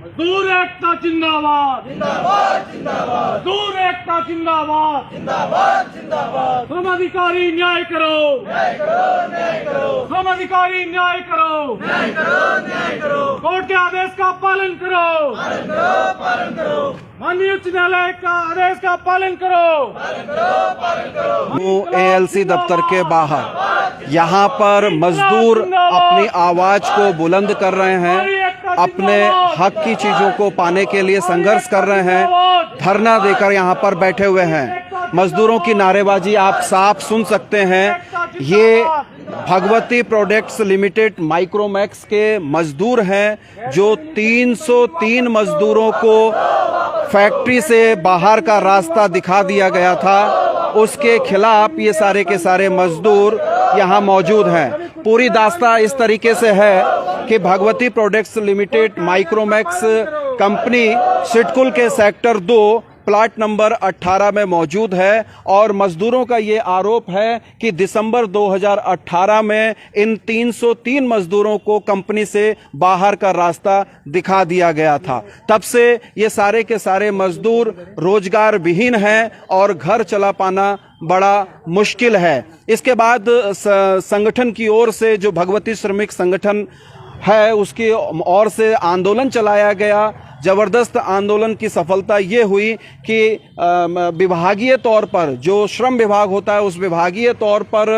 दूर एकता जिंदाबाद, जिंदाबाद जिंदाबाद, दूर एकता जिंदाबाद, जिंदाबाद जिंदाबाद। श्रम अधिकारी न्याय करो, न्याय करो, न्याय करो, श्रम अधिकारी न्याय करो, न्याय करो, न्याय करो। कोर्ट के आदेश का पालन करो, पालन करो, पालन करो, माननीय उच्च न्यायालय का आदेश का पालन करो, पालन करो, पालन करो। एएलसी दफ्तर के बाहर यहाँ पर मजदूर अपनी आवाज को बुलंद कर रहे हैं, अपने हक की चीजों को पाने के लिए संघर्ष कर रहे हैं, धरना देकर यहाँ पर बैठे हुए हैं। मजदूरों की नारेबाजी आप साफ सुन सकते हैं। ये भगवती प्रोडक्ट्स लिमिटेड माइक्रोमैक्स के मजदूर हैं जो 303 मजदूरों को फैक्ट्री से बाहर का रास्ता दिखा दिया गया था, उसके खिलाफ ये सारे के सारे मजदूर यहाँ मौजूद हैं। पूरी दास्ता इस तरीके से है कि Bhagwati products limited Micromax company SIDCUL के सेक्टर 2 प्लाट नंबर 18 में मौजूद है और मजदूरों का ये आरोप है कि दिसंबर 2018 में इन 303 मजदूरों को कंपनी से बाहर का रास्ता दिखा दिया गया था। तब से ये सारे के सारे मजदूर रोजगार विहीन हैं और घर चला पाना बड़ा मुश्किल है। इसके बाद संगठन की ओर से जो भगवती श्रमिक संगठन है उसकी ओर से आंदोलन चलाया गया। जबरदस्त आंदोलन की सफलता ये हुई कि विभागीय तौर पर जो श्रम विभाग होता है उस विभागीय तौर पर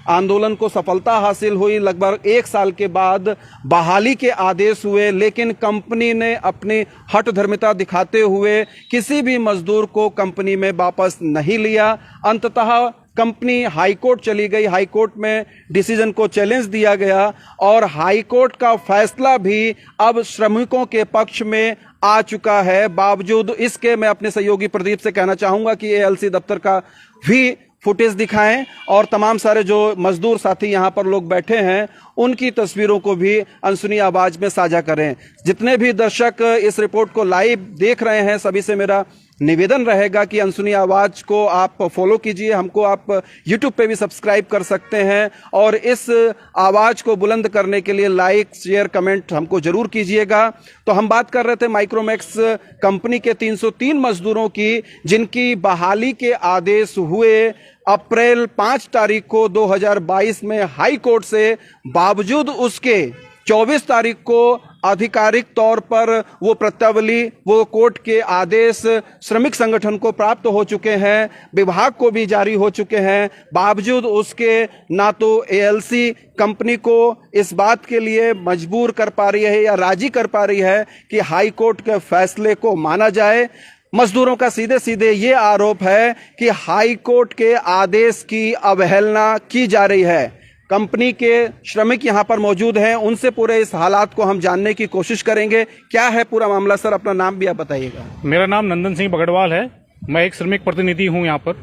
आंदोलन को सफलता हासिल हुई। लगभग 1 साल के बाद बहाली के आदेश हुए, लेकिन कंपनी ने अपनी हठधर्मिता दिखाते हुए किसी भी मजदूर को कंपनी में वापस नहीं लिया। अंततः कंपनी हाईकोर्ट चली गई, हाईकोर्ट में डिसीजन को चैलेंज दिया गया और हाईकोर्ट का फैसला भी अब श्रमिकों के पक्ष में आ चुका है। बावजूद इसके मैं अपने सहयोगी प्रदीप से कहना चाहूंगा कि एएलसी दफ्तर का भी फुटेज दिखाएं और तमाम सारे जो मजदूर साथी यहाँ पर लोग बैठे हैं उनकी तस्वीरों को भी अनसुनी आवाज में साझा करें। जितने भी दर्शक इस रिपोर्ट को लाइव देख रहे हैं सभी से मेरा निवेदन रहेगा कि अनसुनी आवाज को आप फॉलो कीजिए। हमको आप यूट्यूब पे भी सब्सक्राइब कर सकते हैं और इस आवाज को बुलंद करने के लिए लाइक शेयर कमेंट हमको जरूर कीजिएगा। तो हम बात कर रहे थे माइक्रोमैक्स कंपनी के 303 मजदूरों की, जिनकी बहाली के आदेश हुए अप्रैल 5 तारीख को 2022 में हाई कोर्ट से। बावजूद उसके 24 तारीख को आधिकारिक तौर पर वो प्रत्यावली, वो कोर्ट के आदेश श्रमिक संगठन को प्राप्त हो चुके हैं, विभाग को भी जारी हो चुके हैं। बावजूद उसके ना तो एएलसी कंपनी को इस बात के लिए मजबूर कर पा रही है या राजी कर पा रही है कि हाई कोर्ट के फैसले को माना जाए। मजदूरों का सीधे सीधे ये आरोप है कि हाई कोर्ट के आदेश की अवहेलना की जा रही है। कंपनी के श्रमिक यहाँ पर मौजूद हैं, उनसे पूरे इस हालात को हम जानने की कोशिश करेंगे। क्या है पूरा मामला सर, अपना नाम भी आप बताइएगा। मेरा नाम नंदन सिंह बगड़वाल है, मैं एक श्रमिक प्रतिनिधि हूँ यहाँ पर।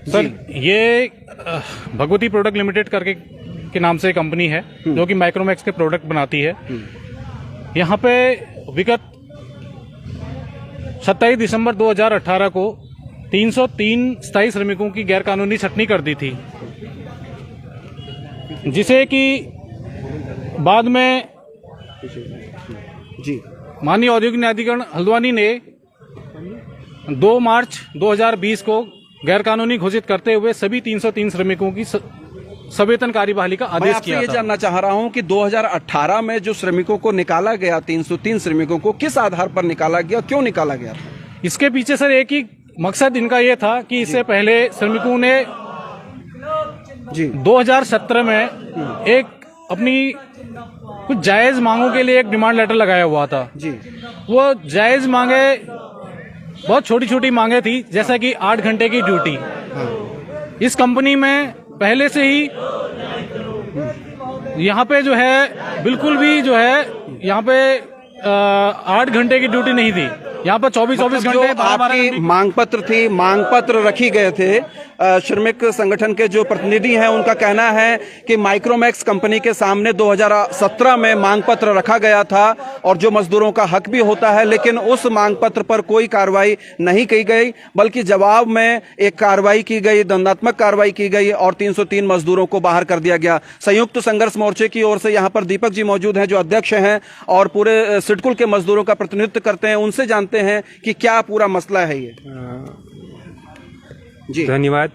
सर ये भगवती प्रोडक्ट लिमिटेड करके के नाम से कंपनी है जो कि माइक्रोमैक्स के प्रोडक्ट बनाती है। यहाँ पे विगत 27 दिसंबर 2018 को 303 स्थायी श्रमिकों की गैरकानूनी छटनी कर दी थी, जिसे कि बाद में जी माननीय औद्योगिक न्यायाधिकरण हल्द्वानी ने 2 मार्च 2020 को गैरकानूनी घोषित करते हुए सभी 303 श्रमिकों की सवेतनकारी बहाली का आदेश किया था। मैं ये जानना चाह रहा हूं कि 2018 में जो श्रमिकों को निकाला गया, 303 श्रमिकों को किस आधार पर निकाला गया, क्यों निकाला गया? इसके पीछे सर एक ही मकसद इनका ये था कि इससे पहले श्रमिकों ने जी 2017 में एक अपनी कुछ जायज मांगों के लिए एक डिमांड लेटर लगाया हुआ था। जी वो जायज मांगे बहुत छोटी छोटी मांगे थी, जैसा कि 8 घंटे की ड्यूटी। इस कंपनी में पहले से ही यहाँ पे जो है बिल्कुल भी जो है यहाँ पे 8 घंटे की ड्यूटी नहीं थी। यहाँ पर 24 घंटे आपकी मांग पत्र थी, मांग पत्र रखी गए थे। श्रमिक संगठन के जो प्रतिनिधि हैं उनका कहना है कि माइक्रोमैक्स कंपनी के सामने 2017 में मांग पत्र रखा गया था और जो मजदूरों का हक भी होता है, लेकिन उस मांग पत्र पर कोई कार्रवाई नहीं की गई, बल्कि जवाब में एक कार्रवाई की गई, दंडात्मक कार्रवाई की गई और 303 मजदूरों को बाहर कर दिया गया। संयुक्त संघर्ष मोर्चे की ओर से यहाँ पर दीपक जी मौजूद हैं जो अध्यक्ष हैं और पूरे सिडकुल के मजदूरों का प्रतिनिधित्व करते हैं, उनसे जानते हैं कि क्या पूरा मसला है ये। जी धन्यवाद।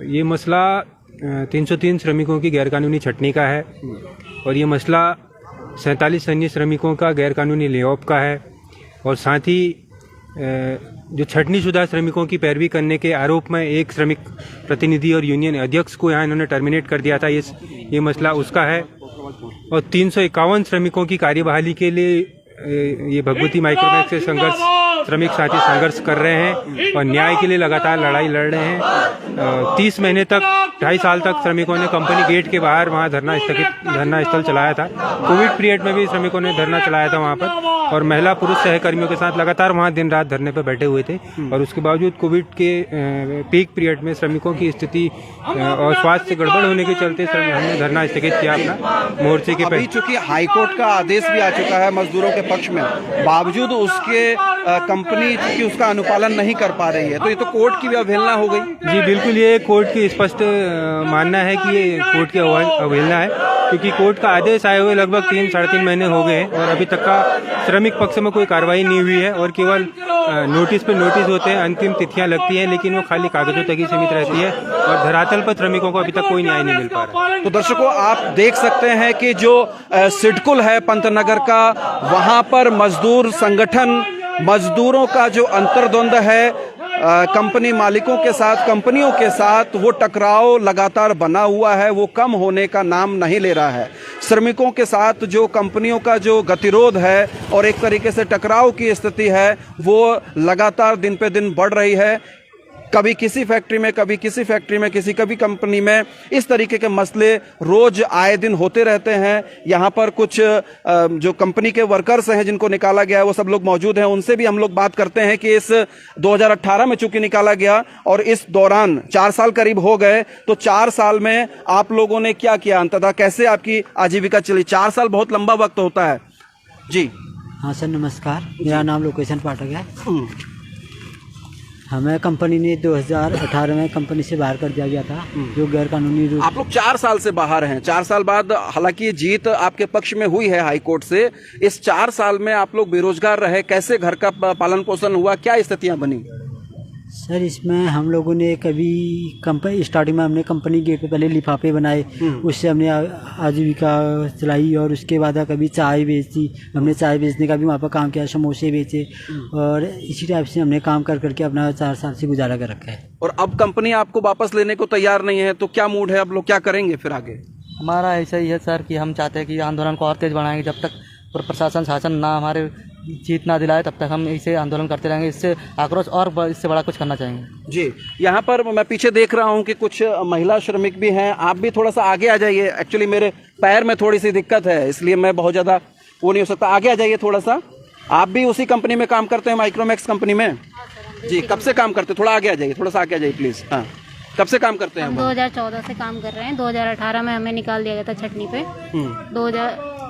ये मसला 303 श्रमिकों की गैरकानूनी छटनी का है और ये मसला 47 अन्य श्रमिकों का गैरकानूनी लेऑफ का है और साथ ही जो छटनीशुदा श्रमिकों की पैरवी करने के आरोप में एक श्रमिक प्रतिनिधि और यूनियन अध्यक्ष को यहाँ इन्होंने टर्मिनेट कर दिया था। ये मसला उसका है और 351 श्रमिकों की कार्यबहाली के लिए ये भगवती माइक्रोमैक्स से श्रमिक साथी संघर्ष कर रहे हैं और न्याय के लिए लगातार लड़ाई लड़ रहे हैं। 30 महीने तक 2.5 साल तक श्रमिकों ने कंपनी गेट के बाहर वहाँ धरना स्थल चलाया था। कोविड पीरियड में भी श्रमिकों ने धरना चलाया था वहाँ पर और महिला पुरुष सहकर्मियों के साथ लगातार वहाँ दिन रात धरने पर बैठे हुए थे और उसके बावजूद कोविड के पीक पीरियड में श्रमिकों की स्थिति और स्वास्थ्य गड़बड़ होने के चलते हमने धरना स्थगित किया अपना मोर्चे के पहले। चूंकि हाईकोर्ट का आदेश भी आ चुका है मजदूरों के पक्ष में, बावजूद उसके कंपनी चूंकि उसका अनुपालन नहीं कर पा रही है, तो ये तो कोर्ट की भी अवहेलना हो गई। जी बिल्कुल, ये कोर्ट की स्पष्ट मानना है कि ये कोर्ट की अवहेलना है क्योंकि कोर्ट का आदेश आए हुए लगभग 3-3.5 महीने हो गए और अभी तक का श्रमिक पक्ष में कोई कार्रवाई नहीं हुई है और केवल नोटिस पे नोटिस होते हैं, अंतिम तिथियां लगती हैं लेकिन वो खाली कागजों तक ही सीमित रहती है और धरातल पर श्रमिकों को अभी तक कोई न्याय नहीं मिल पा रहा है। तो दर्शकों, आप देख सकते हैं कि जो सिडकुल है पंतनगर का, वहां पर मजदूर संगठन, मजदूरों का जो अंतर्द्वंद है कंपनी मालिकों के साथ, कंपनियों के साथ, वो टकराव लगातार बना हुआ है, वो कम होने का नाम नहीं ले रहा है। श्रमिकों के साथ जो कंपनियों का जो गतिरोध है और एक तरीके से टकराव की स्थिति है, वो लगातार दिन पे दिन बढ़ रही है। कभी किसी फैक्ट्री में, कभी किसी फैक्ट्री में, कभी कंपनी में, इस तरीके के मसले रोज आए दिन होते रहते हैं। यहाँ पर कुछ जो कंपनी के वर्कर्स हैं जिनको निकाला गया है, वो सब लोग मौजूद हैं, उनसे भी हम लोग बात करते हैं कि इस 2018 में चूंकि निकाला गया और इस दौरान 4 साल करीब हो गए, तो 4 साल में आप लोगों ने क्या किया, अंततः कैसे आपकी आजीविका चली? 4 साल बहुत लंबा वक्त होता है। जी हाँ सर, नमस्कार। मेरा नाम लोकेशन पाठक है। हमें कंपनी ने 2018 में कंपनी से बाहर कर दिया गया था, जो गैर कानूनी रूप। आप लोग 4 साल से बाहर हैं। 4 साल बाद हालांकि जीत आपके पक्ष में हुई है हाई कोर्ट से। इस 4 साल में आप लोग बेरोजगार रहे, कैसे घर का पालन पोषण हुआ, क्या स्थितियां बनी? सर, इसमें हम लोगों ने कभी कंपनी स्टार्टिंग में हमने कंपनी गेट पे पहले लिफाफे बनाए, उससे हमने आजीविका चलाई और उसके बाद कभी चाय बेची, हमने चाय बेचने का भी वहाँ पर काम किया, समोसे बेचे और इसी टाइप से हमने काम कर करके अपना 4 साल से गुजारा कर रखा है। और अब कंपनी आपको वापस लेने को तैयार नहीं है, तो क्या मूड है, अब लोग क्या करेंगे फिर आगे? हमारा ऐसा ही है सर कि हम चाहते हैं कि आंदोलन को और तेज बढ़ाएंगे। जब तक प्रशासन शासन ना हमारे जीत ना दिलाए तब तक हम इसे आंदोलन करते रहेंगे। इससे आक्रोश और इससे बड़ा कुछ करना चाहेंगे। जी, यहाँ पर मैं पीछे देख रहा हूँ कि कुछ महिला श्रमिक भी हैं। आप भी थोड़ा सा आगे आ जाइए। एक्चुअली मेरे पैर में थोड़ी सी दिक्कत है, इसलिए मैं बहुत ज़्यादा वो नहीं हो सकता। आगे आ जाइए थोड़ा सा। आप भी उसी कंपनी में काम करते हैं, माइक्रोमैक्स कंपनी में? जी, कब से काम करते हैं? थोड़ा आगे आ जाइए, थोड़ा सा आगे आ जाइए प्लीज़। हाँ, कब से काम करते हैं? हम 2014 से काम कर रहे हैं। 2018 में हमें निकाल दिया गया था छटनी पे।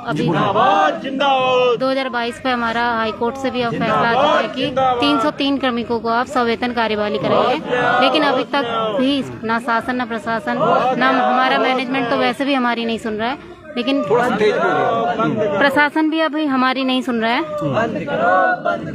2022 पे हमारा हाई कोर्ट से भी अब फैसला आ चुका है कि 303 श्रमिकों को आप सवेतन कार्यवाही कराइए, लेकिन अभी तक भी ना शासन, ना प्रशासन, ना हमारा मैनेजमेंट तो वैसे भी हमारी नहीं सुन रहा है, लेकिन प्रशासन भी अभी हमारी नहीं सुन रहा है।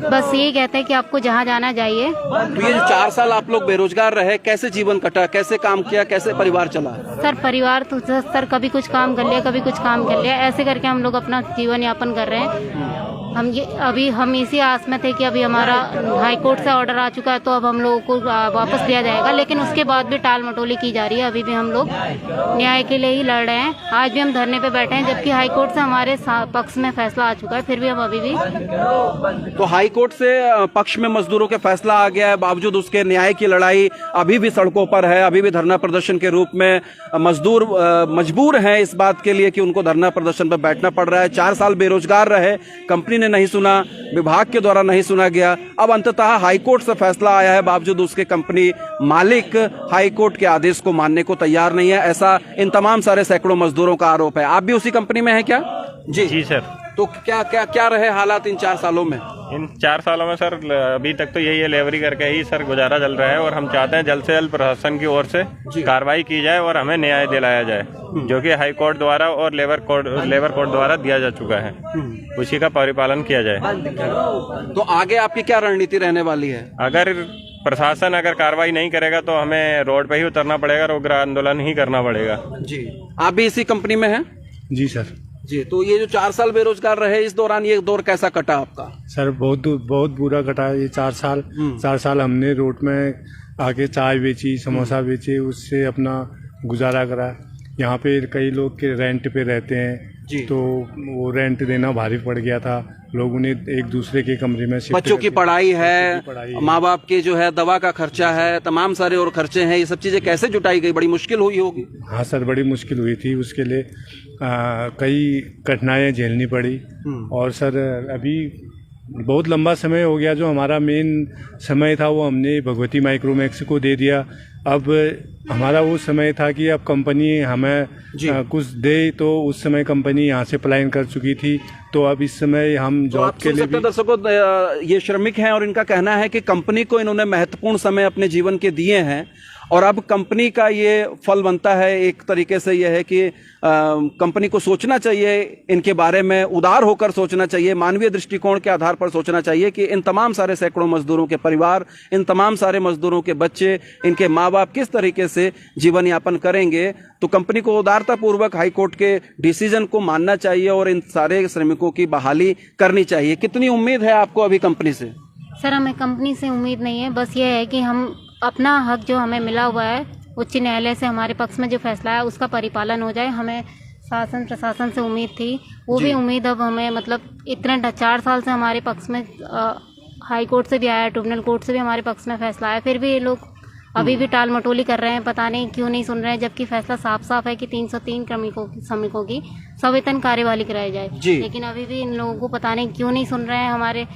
बस यही कहते हैं कि आपको जहाँ जाना जाइए। तो ये जो 4 साल आप लोग बेरोजगार रहे, कैसे जीवन कटा, कैसे काम किया, कैसे परिवार चला? सर, परिवार तो सर कभी कुछ काम कर लिया, कभी कुछ काम कर लिया, ऐसे करके हम लोग अपना जीवन यापन कर रहे हैं। हम इसी आस में थे कि अभी हमारा हाई कोर्ट से ऑर्डर आ चुका है, तो अब हम लोगों को वापस दिया जाएगा, लेकिन उसके बाद भी टाल मटोली की जा रही है। अभी भी हम लोग न्याय के लिए ही लड़ रहे हैं। आज भी हम धरने पे बैठे हैं, जबकि हाई कोर्ट से हमारे पक्ष में फैसला आ चुका है, फिर भी हम अभी भी। तो हाई कोर्ट से पक्ष में मजदूरों के फैसला आ गया है, बावजूद उसके न्याय की लड़ाई अभी भी सड़कों पर है। अभी भी धरना प्रदर्शन के रूप में मजदूर मजबूर हैं इस बात के लिए कि उनको धरना प्रदर्शन पर बैठना पड़ रहा है। 4 साल बेरोजगार रहे, कंपनी ने नहीं सुना, विभाग के द्वारा नहीं सुना गया। अब अंततः हाई कोर्ट से फैसला आया है, बावजूद उसके कंपनी मालिक हाई कोर्ट के आदेश को मानने को तैयार नहीं है। ऐसा इन तमाम सारे सैकड़ों मजदूरों का आरोप है। आप भी उसी कंपनी में हैं क्या? जी जी सर। तो क्या क्या क्या रहे हालात इन 4 सालों में? इन 4 सालों में सर अभी तक तो यही है, लेबरी करके ही सर गुजारा चल रहा है और हम चाहते हैं जल्द से जल्द प्रशासन की ओर से कार्रवाई की जाए और हमें न्याय दिलाया जाए, जो कि हाई कोर्ट द्वारा और लेबर कोर्ट द्वारा दिया जा चुका है, उसी का परिपालन किया जाए। तो आगे आपकी क्या रणनीति रहने वाली है? अगर प्रशासन अगर कार्रवाई नहीं करेगा तो हमें रोड पे ही उतरना पड़ेगा, उग्र आंदोलन ही करना पड़ेगा। जी, आप भी इसी कंपनी में हैं? जी सर। जी, तो ये जो 4 साल बेरोजगार रहे, इस दौरान ये दौर कैसा कटा आपका? सर बहुत बुरा कटा ये 4 साल। 4 साल हमने रोड में आके चाय बेची, समोसा बेचे, उससे अपना गुजारा करा। यहाँ पे कई लोग के रेंट पे रहते हैं, तो वो रेंट देना भारी पड़ गया था। लोग उन्हें एक दूसरे के कमरे में बच्चों की पढ़ाई है, माँ बाप के जो है दवा का खर्चा है, तमाम सारे और खर्चे हैं, ये सब चीजें कैसे जुटाई गई? बड़ी मुश्किल हुई होगी। हाँ सर, बड़ी मुश्किल हुई थी। उसके लिए कई कठिनाइयाँ झेलनी पड़ी। और सर अभी बहुत लंबा समय हो गया, जो हमारा मेन समय था वो हमने भगवती माइक्रोमैक्स को दे दिया। अब हमारा वो समय था कि अब कंपनी हमें कुछ दे, तो उस समय कंपनी यहाँ से पलायन कर चुकी थी। तो अब इस समय हम जॉब के लिए भी दर्शकों, ये श्रमिक हैं और इनका कहना है कि कंपनी को इन्होंने महत्वपूर्ण समय अपने जीवन के दिए हैं और अब कंपनी का ये फल बनता है। एक तरीके से यह है कि कंपनी को सोचना चाहिए इनके बारे में, उदार होकर सोचना चाहिए, मानवीय दृष्टिकोण के आधार पर सोचना चाहिए कि इन तमाम सारे सैकड़ों मजदूरों के परिवार, इन तमाम सारे मजदूरों के बच्चे, इनके माँ बाप किस तरीके से जीवन यापन करेंगे। तो कंपनी को उदारतापूर्वक हाईकोर्ट के डिसीजन को मानना चाहिए और इन सारे श्रमिकों की बहाली करनी चाहिए। कितनी उम्मीद है आपको अभी कंपनी से? सर, हमें कंपनी से उम्मीद नहीं है, बस ये है कि हम अपना हक जो हमें मिला हुआ है उच्च न्यायालय से हमारे पक्ष में जो फैसला है उसका परिपालन हो जाए। हमें शासन प्रशासन से उम्मीद थी, वो भी उम्मीद अब हमें, मतलब इतने 4 साल से हमारे पक्ष में हाई कोर्ट से भी आया, ट्रिब्यूनल कोर्ट से भी हमारे पक्ष में फैसला आया, फिर भी ये लोग अभी भी टाल मटोली कर रहे हैं। पता नहीं क्यों नहीं सुन रहे हैं, जबकि फैसला साफ साफ है कि 303 श्रमिकों की सवेतन कार्यवाही कराई जाए, लेकिन अभी भी इन लोगों को पता नहीं क्यों नहीं सुन रहे हैं।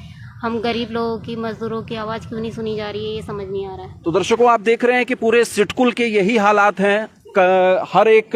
हम गरीब लोगों की, मजदूरों की आवाज क्यों नहीं सुनी जा रही है, ये समझ नहीं आ रहा है। तो दर्शकों, आप देख रहे हैं कि पूरे सिडकुल के यही हालात हैं। हर एक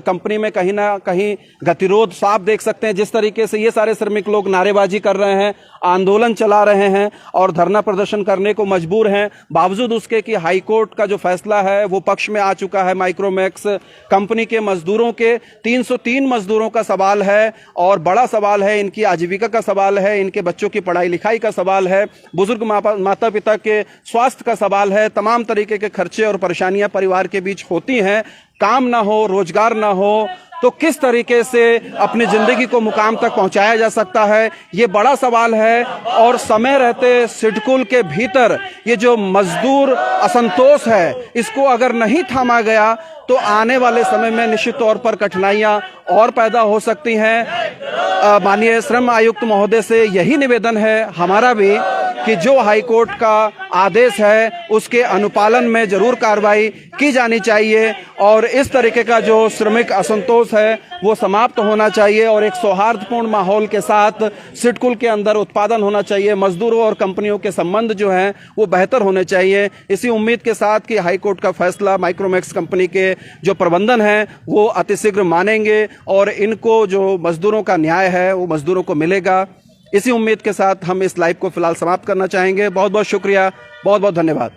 कंपनी में कहीं ना कहीं गतिरोध साफ देख सकते हैं। जिस तरीके से ये सारे श्रमिक लोग नारेबाजी कर रहे हैं, आंदोलन चला रहे हैं और धरना प्रदर्शन करने को मजबूर हैं, बावजूद उसके कि हाई कोर्ट का जो फैसला है वो पक्ष में आ चुका है। माइक्रोमैक्स कंपनी के मजदूरों के 303 मजदूरों का सवाल है और बड़ा सवाल है, इनकी आजीविका का सवाल है, इनके बच्चों की पढ़ाई लिखाई का सवाल है, बुजुर्ग माता पिता के स्वास्थ्य का सवाल है। तमाम तरीके के खर्चे और परेशानियां परिवार के बीच होती हैं। काम ना हो, रोजगार ना हो, तो किस तरीके से अपनी जिंदगी को मुकाम तक पहुंचाया जा सकता है, ये बड़ा सवाल है। और समय रहते सिडकुल के भीतर ये जो मजदूर असंतोष है, इसको अगर नहीं थामा गया तो आने वाले समय में निश्चित तौर पर कठिनाइयां और पैदा हो सकती हैं। माननीय श्रम आयुक्त महोदय से यही निवेदन है हमारा भी कि जो हाईकोर्ट का आदेश है उसके अनुपालन में जरूर कार्रवाई की जानी चाहिए और इस तरीके का जो श्रमिक असंतोष है वो समाप्त होना चाहिए और एक सौहार्दपूर्ण माहौल के साथ सिडकुल के अंदर उत्पादन होना चाहिए। मजदूरों और कंपनियों के संबंध जो हैं वो बेहतर होने चाहिए। इसी उम्मीद के साथ कि हाईकोर्ट का फैसला माइक्रोमैक्स कंपनी के जो प्रबंधन है वो अतिशीघ्र मानेंगे और इनको जो मजदूरों का न्याय है वो मजदूरों को मिलेगा। इसी उम्मीद के साथ हम इस लाइव को फिलहाल समाप्त करना चाहेंगे। बहुत बहुत शुक्रिया, बहुत बहुत धन्यवाद।